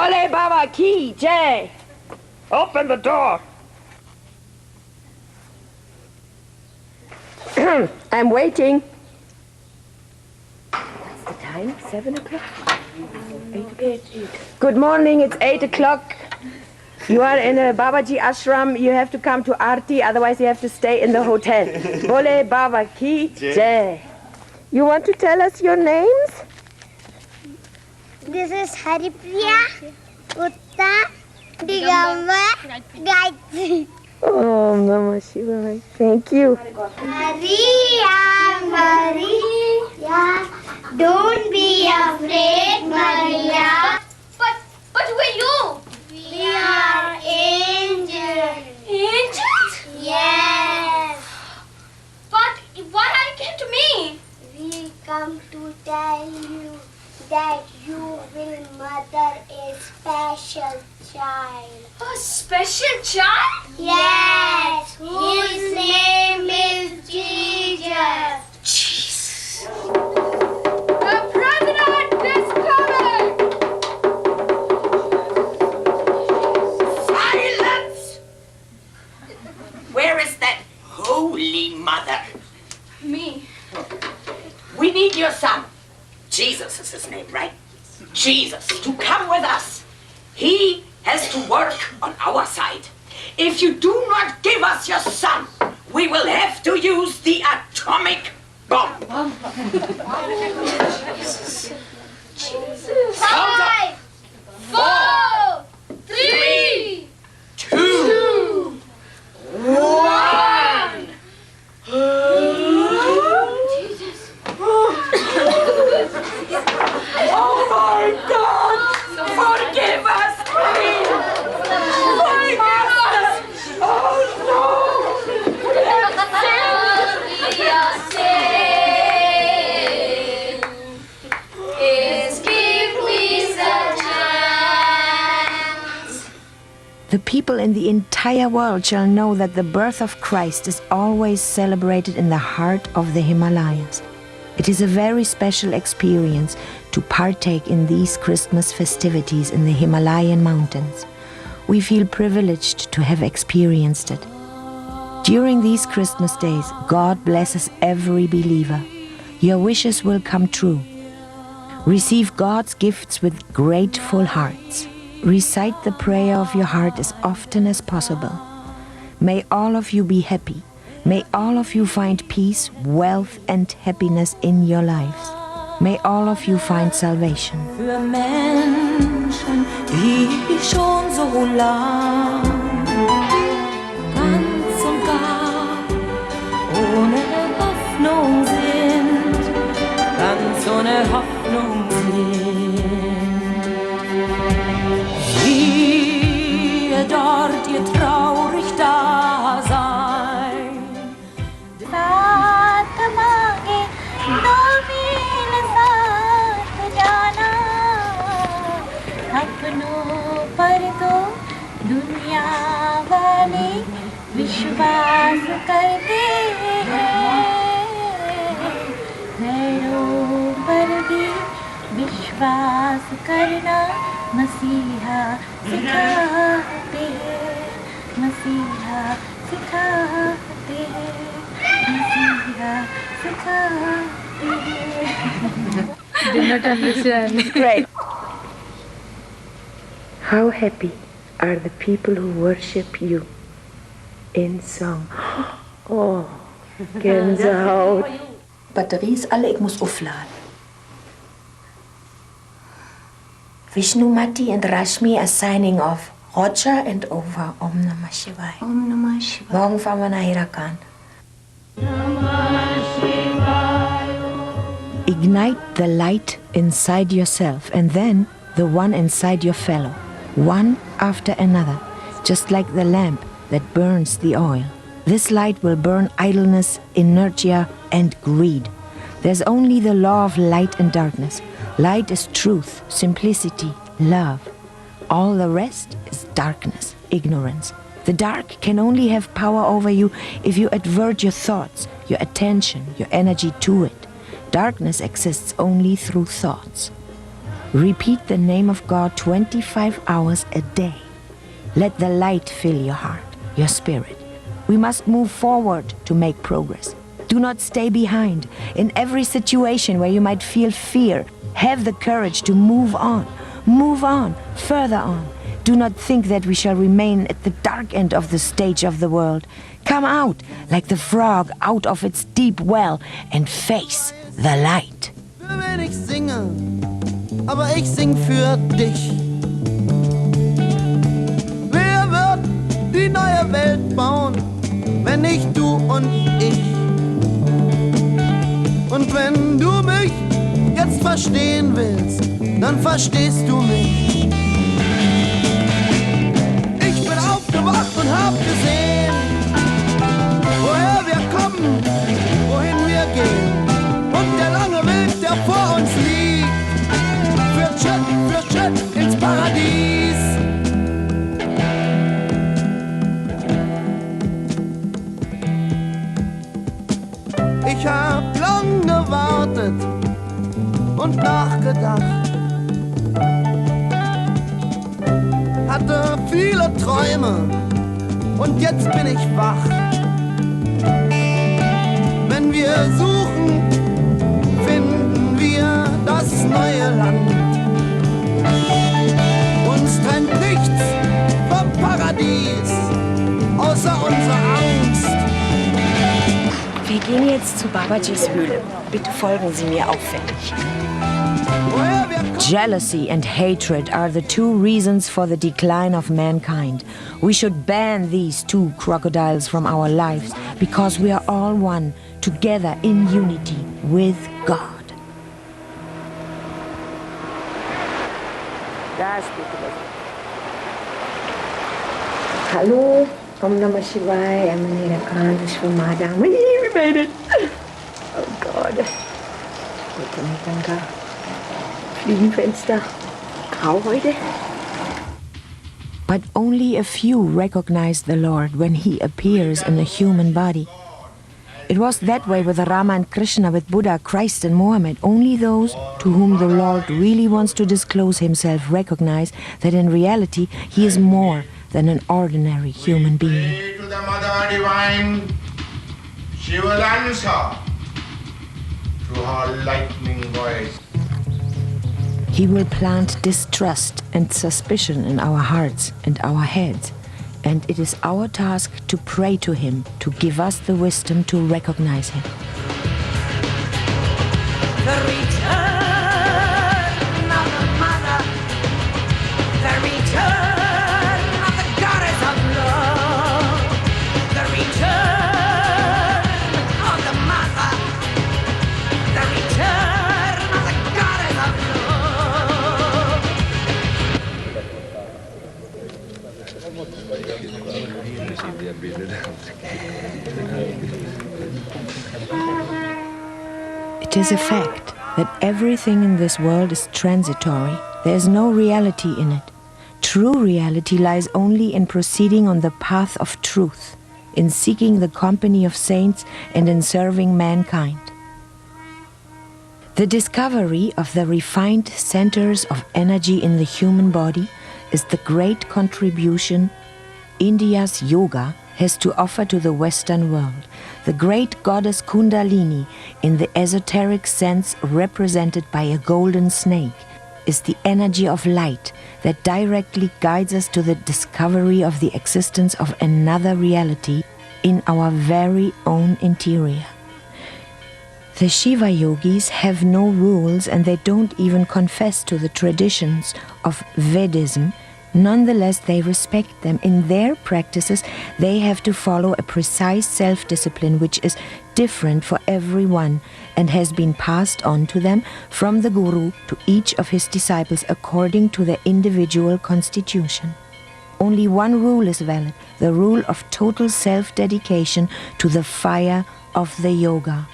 Bole Baba Ki Jai. Open the door. I'm waiting. What's the time? 7 o'clock? 8. Good morning, it's 8 o'clock. You are in a Babaji ashram. You have to come to Aarti, otherwise you have to stay in the hotel. Bole Baba Ki Jai. You want to tell us your names? This is Haripriya, Utta, Digamba, Gayatri. Oh, Namah Shivaya. Thank you. Maria, Maria, don't be afraid, Maria. But who are you? We are angels. Angels? Yes. But what are you came to me? We come to tell you that you will mother a special child. A special child? Yes, whose name is Jesus. Jesus. The president is coming! Silence! Where is that Holy Mother? Me. We need your son. Jesus is his name, right? Jesus, to come with us. He has to work on our side. If you do not give us your son, we will have to use the atomic bomb. Jesus. 5, 4, 3, 2, 1. Oh my God! Forgive us, please! Forgive us! Oh no! We are saved. Is give me a chance. The people in the entire world shall know that the birth of Christ is always celebrated in the heart of the Himalayas. It is a very special experience to partake in these Christmas festivities in the Himalayan mountains. We feel privileged to have experienced it. During these Christmas days, God blesses every believer. Your wishes will come true. Receive God's gifts with grateful hearts. Recite the prayer of your heart as often as possible. May all of you be happy. May all of you find peace, wealth and happiness in your lives. May all of you find salvation. Für Menschen, die schon so lang ganz und gar ohne Hoffnung sind, ganz ohne Hoffnung sind. Siehe dort ihr traurig Dasein. दुनिया वाले विश्वास करते हैं, घरों पर भी विश्वास करना मसीहा सिखाते हैं, मसीहा सिखाते हैं, मसीहा सिखाते हैं. Did not understand. Great. How happy are the people who worship you in song. Oh, Gänsehaut. Batterie ist alle, ich muss aufladen. Vishnu, Mati and Rashmi are signing off. Roger and over. Om Namah Shivaya. Om Namah Shivaya. Morgen fahren wir nach Hirakan. Ignite the light inside yourself and then the one inside your fellow. One after another, just like the lamp that burns the oil. This light will burn idleness, inertia, and greed. There's only the law of light and darkness. Light is truth, simplicity, love. All the rest is darkness, ignorance. The dark can only have power over you if you advert your thoughts, your attention, your energy to it. Darkness exists only through thoughts. Repeat the name of God 25 hours a day. Let the light fill your heart, your spirit. We must move forward to make progress. Do not stay behind. In every situation where you might feel fear, have the courage to move on, further on. Do not think that we shall remain at the dark end of the stage of the world. Come out like the frog out of its deep well and face the light. Wenn ich singe, aber ich sing für dich. Wer wird die neue Welt bauen, wenn nicht du und ich? Und wenn du mich jetzt verstehen willst, dann verstehst du mich. Ich bin aufgewacht und hab gesehen, woher wir kommen, wohin wir gehen. Und der lange Weg, der vor uns liegt, führt Schritt für Schritt ins Paradies. Ich hab lang gewartet und nachgedacht, hatte viele Träume und jetzt bin ich wach. Wenn wir suchen, finden wir das neue Land. Uns trennt nichts vom Paradies, außer unserer Angst. Wir gehen jetzt zu Babajis Höhle. Bitte folgen Sie mir auffällig. Jealousy and hatred are the two reasons for the decline of mankind. We should ban these two crocodiles from our lives because we are all one, together in unity with God. Hallo, Om Namah Shivaya, Manera Khan, Vishwamadam. We made it. Oh God. Fliegenfenster. Grau heute. But only a few recognize the Lord when He appears in a human body. It was that way with Rama and Krishna, with Buddha, Christ and Mohammed. Only those to whom the Lord really wants to disclose Himself recognize that in reality He is more than an ordinary human being. To the Mother Divine, she will answer through her lightning voice. He will plant distrust and suspicion in our hearts and our heads. And it is our task to pray to Him, to give us the wisdom to recognize Him. The return of the mother, the return of the goddess of love, the return of the mother, the return of the goddess of love. It is a fact that everything in this world is transitory. There is no reality in it. True reality lies only in proceeding on the path of truth, in seeking the company of saints and in serving mankind. The discovery of the refined centers of energy in the human body is the great contribution India's yoga has to offer to the Western world. The great goddess Kundalini, in the esoteric sense represented by a golden snake, is the energy of light that directly guides us to the discovery of the existence of another reality in our very own interior. The Shiva yogis have no rules and they don't even confess to the traditions of Vedism. Nonetheless, they respect them. In their practices, they have to follow a precise self-discipline which is different for everyone and has been passed on to them from the Guru to each of his disciples according to their individual constitution. Only one rule is valid, the rule of total self-dedication to the fire of the yoga.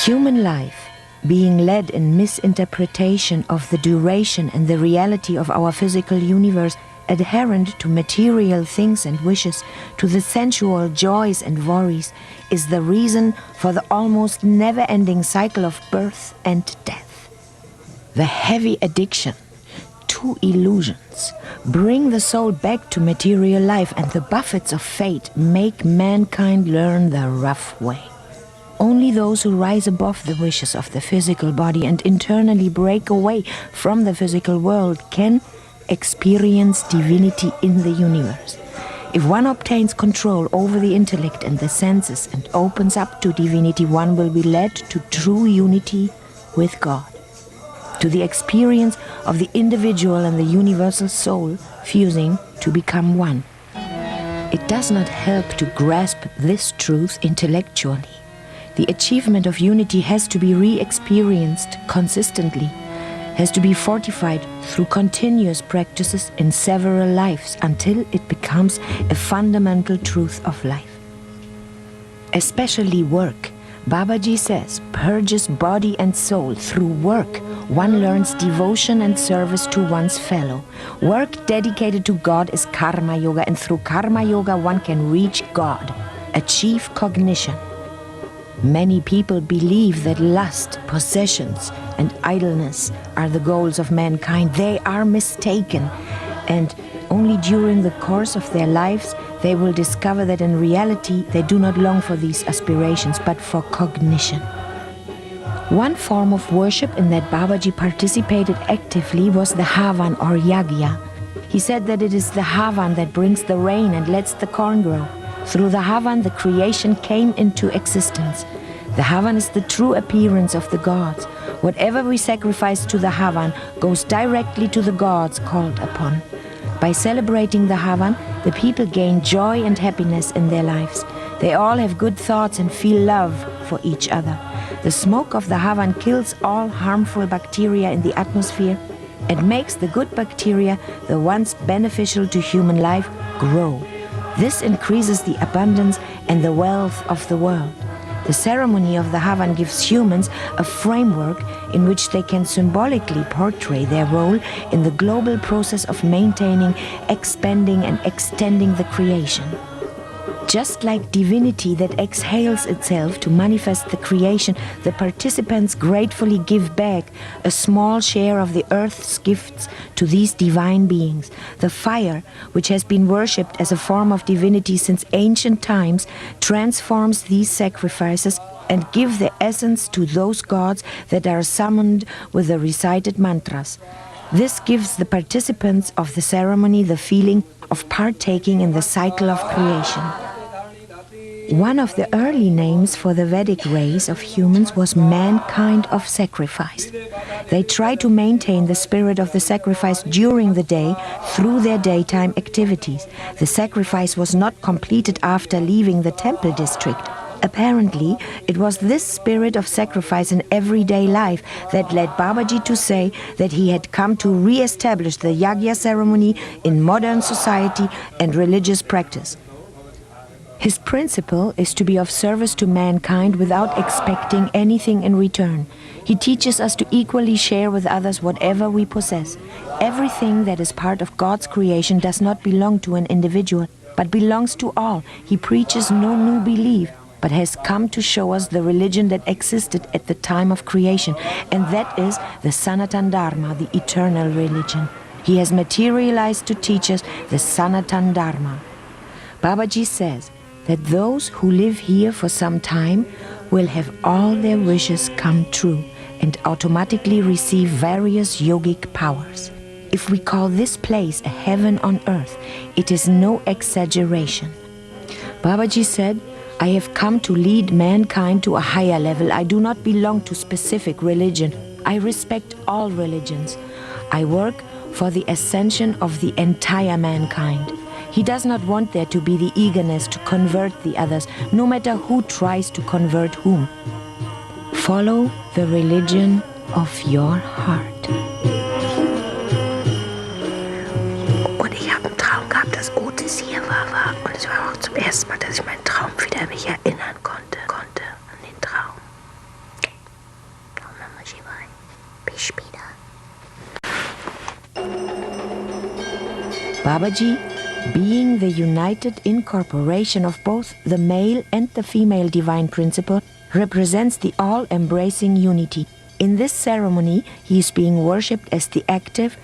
Human life, being led in misinterpretation of the duration and the reality of our physical universe, adherent to material things and wishes, to the sensual joys and worries, is the reason for the almost never-ending cycle of birth and death. The heavy addiction to illusions bring the soul back to material life, and the buffets of fate make mankind learn the rough way. Only those who rise above the wishes of the physical body and internally break away from the physical world can experience divinity in the universe. If one obtains control over the intellect and the senses and opens up to divinity, one will be led to true unity with God, to the experience of the individual and the universal soul fusing to become one. It does not help to grasp this truth intellectually. The achievement of unity has to be re-experienced consistently, has to be fortified through continuous practices in several lives until it becomes a fundamental truth of life. Especially work, Babaji says, purges body and soul. Through work, one learns devotion and service to one's fellow. Work dedicated to God is Karma Yoga, and through Karma Yoga one can reach God, achieve cognition. Many people believe that lust, possessions, and idleness are the goals of mankind. They are mistaken, and only during the course of their lives they will discover that in reality they do not long for these aspirations, but for cognition. One form of worship in that Babaji participated actively was the Havan or Yagya. He said that it is the Havan that brings the rain and lets the corn grow. Through the Havan, the creation came into existence. The Havan is the true appearance of the gods. Whatever we sacrifice to the Havan goes directly to the gods called upon. By celebrating the Havan, the people gain joy and happiness in their lives. They all have good thoughts and feel love for each other. The smoke of the Havan kills all harmful bacteria in the atmosphere and makes the good bacteria, the ones beneficial to human life, grow. This increases the abundance and the wealth of the world. The ceremony of the Havan gives humans a framework in which they can symbolically portray their role in the global process of maintaining, expanding, and extending the creation. Just like divinity that exhales itself to manifest the creation, the participants gratefully give back a small share of the earth's gifts to these divine beings. The fire, which has been worshipped as a form of divinity since ancient times, transforms these sacrifices and gives the essence to those gods that are summoned with the recited mantras. This gives the participants of the ceremony the feeling of partaking in the cycle of creation. One of the early names for the Vedic race of humans was mankind of sacrifice. They tried to maintain the spirit of the sacrifice during the day through their daytime activities. The sacrifice was not completed after leaving the temple district. Apparently, it was this spirit of sacrifice in everyday life that led Babaji to say that he had come to re-establish the Yagya ceremony in modern society and religious practice. His principle is to be of service to mankind without expecting anything in return. He teaches us to equally share with others whatever we possess. Everything that is part of God's creation does not belong to an individual, but belongs to all. He preaches no new belief, but has come to show us the religion that existed at the time of creation, and that is the Sanatan Dharma, the eternal religion. He has materialized to teach us the Sanatan Dharma. Babaji says that those who live here for some time will have all their wishes come true and automatically receive various yogic powers. If we call this place a heaven on earth, it is no exaggeration. Babaji said, I have come to lead mankind to a higher level. I do not belong to specific religion. I respect all religions. I work for the ascension of the entire mankind. He does not want there to be the eagerness to convert the others, no matter who tries to convert whom. Follow the religion of your heart. Und ich habe einen Traum gehabt, dass Otis hier war. Und es war auch zum ersten Mal, dass ich meinen Traum wieder mich erinnern konnte an den Traum. Om Namah Shivaya. Bis später. Babaji, being the united incorporation of both the male and the female divine principle, represents the all-embracing unity. In this ceremony, he is being worshipped as the active,